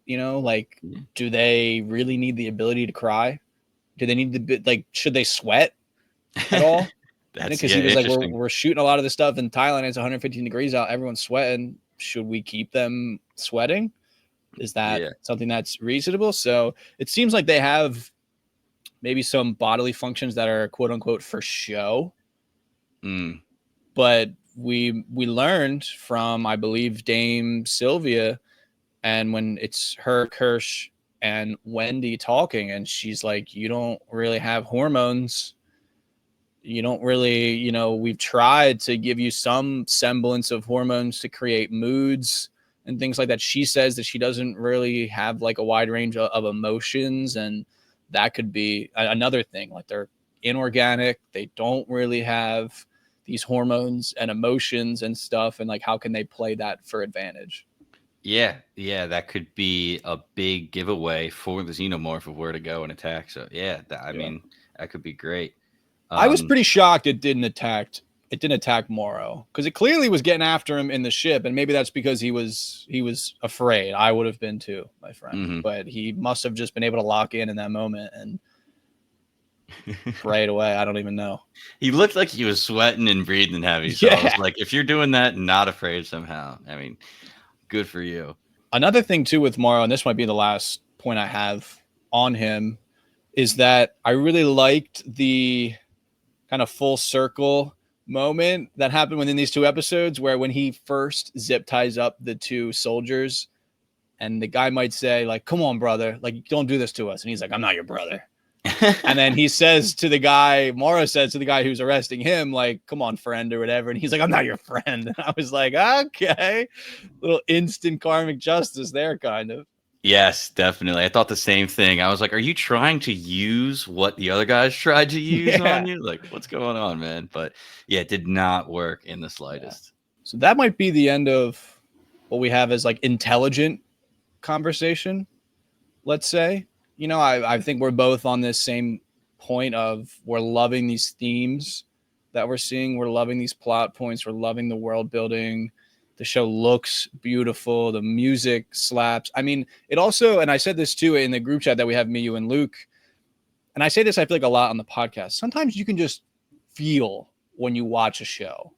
Like Yeah. do they really need the ability to cry? Do they need to be like should they sweat at all? That's Because he was like, interesting. we're shooting a lot of this stuff in Thailand. It's 115 degrees out. Everyone's sweating. Should we keep them sweating? Is that Yeah. something that's reasonable? So it seems like they have maybe some bodily functions that are quote unquote for show. Mm. But we learned from I believe Dame Sylvia, and when it's her, Kirsch, and Wendy talking, and she's like, you don't really have hormones. You don't really, we've tried to give you some semblance of hormones to create moods and things like that. She says that she doesn't really have like a wide range of emotions, and that could be another thing. Like they're inorganic, they don't really have these hormones and emotions and stuff, and like how can they play that for advantage? Yeah, yeah, that could be a big giveaway for the xenomorph of where to go and attack. So yeah, I Yeah. mean, that could be great. I was Um, pretty shocked it didn't attack Morrow, because it clearly was getting after him in the ship, and maybe that's because he was afraid. I would have been too, my friend, mhm. but he must have just been able to lock in that moment and pray it away. I don't even know. He looked like he was sweating and breathing heavy. So I was Yeah. like, if you're doing that, not afraid somehow. I mean, good for you. Another thing too with Morrow, and this might be the last point I have on him, is that I really liked the kind of full circle moment that happened within these two episodes, where when he first zip ties up the two soldiers, and the guy might say like, come on brother, like don't do this to us, and he's like, I'm not your brother. And then he says to the guy, Mara says to the guy who's arresting him, like, come on friend, or whatever, and he's like, I'm not your friend. And I was like, okay, little instant karmic justice there, kind of. Yes, definitely. I thought the same thing. I was like, are you trying to use what the other guys tried to use on Yeah. you? Like, what's going on, man? But yeah, it did not work in the Yeah. slightest. So that might be the end of what we have as like intelligent conversation, let's say. I think we're both on this same point of we're loving these themes that we're seeing. We're loving these plot points. We're loving the world building. The show looks beautiful. The music slaps. I mean, it also, and I said this too in the group chat that we have, me, you, and Luke. And I say this, I feel like a lot on the podcast. Sometimes you can just feel when you watch a show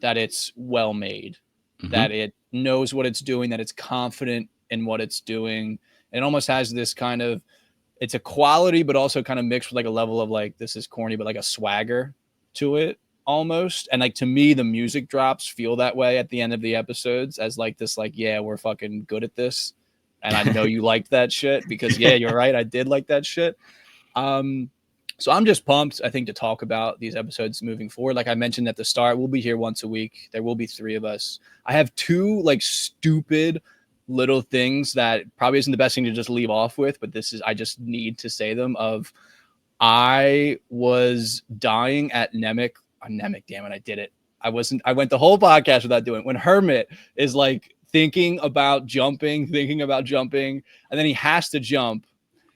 that it's well made, that it knows what it's doing, that it's confident in what it's doing. It almost has this kind of, it's a quality, but also kind of mixed with like a level of like, this is corny, but like a swagger to it almost. And like, to me, the music drops feel that way at the end of the episodes as like this, like, yeah, we're fucking good at this. And I know you liked that shit because yeah, you're right. I did like that shit. So I'm just pumped, I think, to talk about these episodes moving forward. Like I mentioned at the start, we'll be here once a week. There will be 3 of us. I have 2 like stupid little things that probably isn't the best thing to just leave off with, but this is, I just need to say them. Of, I was dying at Nemec. Damn it, I did it. I went the whole podcast without doing it. When Hermit is like thinking about jumping, and then he has to jump.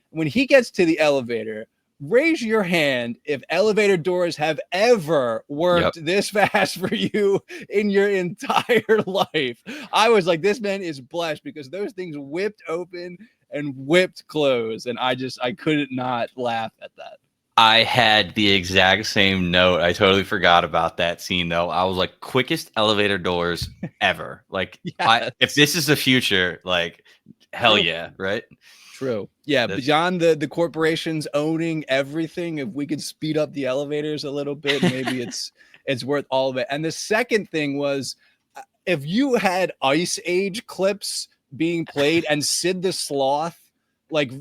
When he gets to the elevator, raise your hand if elevator doors have ever worked this fast for you in your entire life. I was like, this man is blessed, because those things whipped open and whipped closed. And I couldn't not laugh at that. I had the exact same note. I totally forgot about that scene, though. I was like, quickest elevator doors ever. Like, yes. If this is the future, like, hell yeah, right? True. Yeah, beyond the corporations owning everything, if we could speed up the elevators a little bit, maybe it's worth all of it. And the second thing was, if you had Ice Age clips being played and Sid the Sloth like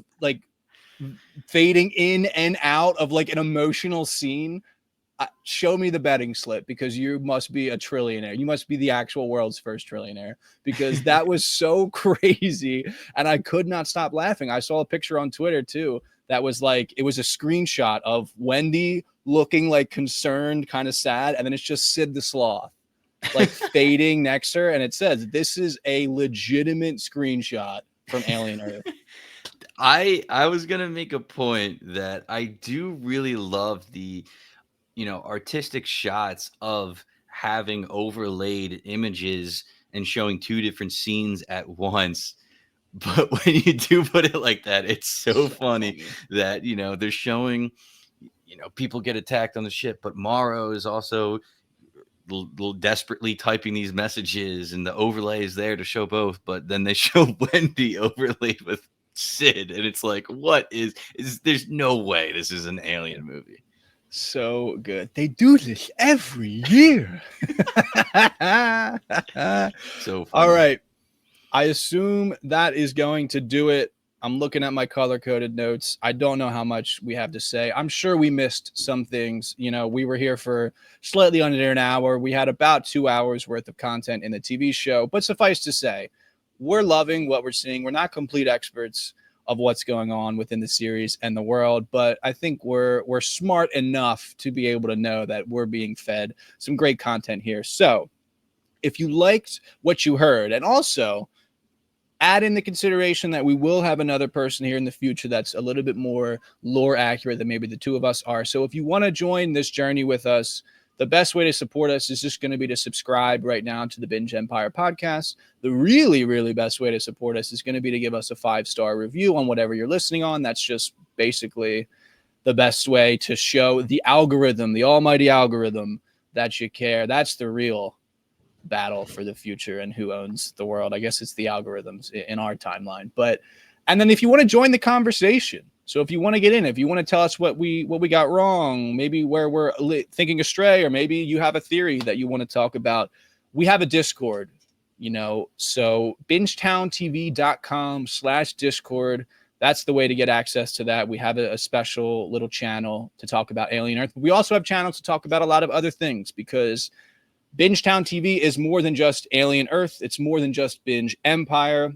fading in and out of like an emotional scene, show me the betting slip, because you must be a trillionaire. You must be the actual world's first trillionaire, because that was so crazy. And I could not stop laughing. I saw a picture on Twitter too that was like, it was a screenshot of Wendy looking like concerned, kind of sad. And then it's just Sid the Sloth like fading next to her. And it says, this is a legitimate screenshot from Alien Earth. I was going to make a point that I do really love the, artistic shots of having overlaid images and showing 2 different scenes at once. But when you do put it like that, it's so funny that, they're showing, people get attacked on the ship, but Morrow is also desperately typing these messages, and the overlay is there to show both. But then they show Wendy overlaid with Sid, and it's like, what is there's no way this is an Alien movie. So good. They do this every year. So funny. All right. I assume that is going to do it. I'm looking at my color-coded notes. I don't know how much we have to say. I'm sure we missed some things. We were here for slightly under an hour. We had about 2 hours worth of content in the TV show. But suffice to say, we're loving what we're seeing. We're not complete experts of what's going on within the series and the world, but I think we're smart enough to be able to know that we're being fed some great content here. So if you liked what you heard, and also add in the consideration that we will have another person here in the future that's a little bit more lore accurate than maybe the 2 of us are. So if you want to join this journey with us, the best way to support us is just going to be to subscribe right now to the Binge Empire podcast. The really, really best way to support us is going to be to give us a 5-star review on whatever you're listening on. That's just basically the best way to show the algorithm, the almighty algorithm, that you care. That's the real battle for the future and who owns the world. I guess it's the algorithms in our timeline. And then if you want to join the conversation, so if you want to get in, if you want to tell us what we got wrong, maybe where we're thinking astray, or maybe you have a theory that you want to talk about, we have a Discord, so bingetowntv.com/Discord. That's the way to get access to that. We have a special little channel to talk about Alien Earth. But we also have channels to talk about a lot of other things, because Bingetown TV is more than just Alien Earth. It's more than just Binge Empire.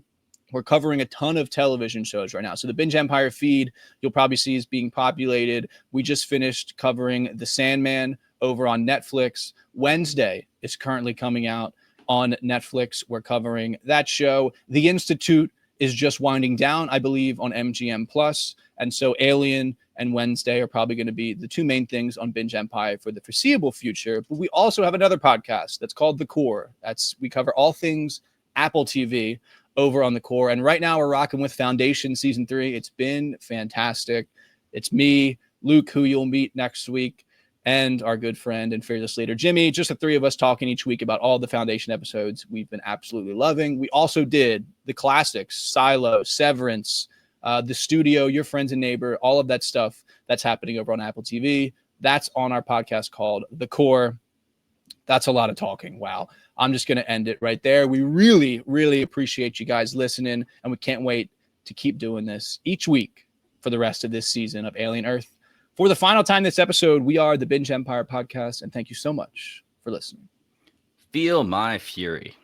We're covering a ton of television shows right now. So the Binge Empire feed, you'll probably see, is being populated. We just finished covering The Sandman over on Netflix. Wednesday is currently coming out on Netflix. We're covering that show. The Institute is just winding down, I believe, on MGM Plus. And so Alien and Wednesday are probably going to be the two main things on Binge Empire for the foreseeable future. But we also have another podcast that's called The Core. We cover all things Apple TV over on The Core. And right now we're rocking with Foundation Season 3. It's been fantastic. It's me, Luke, who you'll meet next week, and our good friend and fearless leader, Jimmy. Just the three of us talking each week about all the Foundation episodes we've been absolutely loving. We also did the classics, Silo, Severance, The Studio, Your Friends and Neighbor, all of that stuff that's happening over on Apple TV. That's on our podcast called The Core. That's a lot of talking. Wow. I'm just going to end it right there. We really, really appreciate you guys listening, and we can't wait to keep doing this each week for the rest of this season of Alien Earth. For the final time this episode, we are the Binge Empire Podcast, and thank you so much for listening. Feel my fury.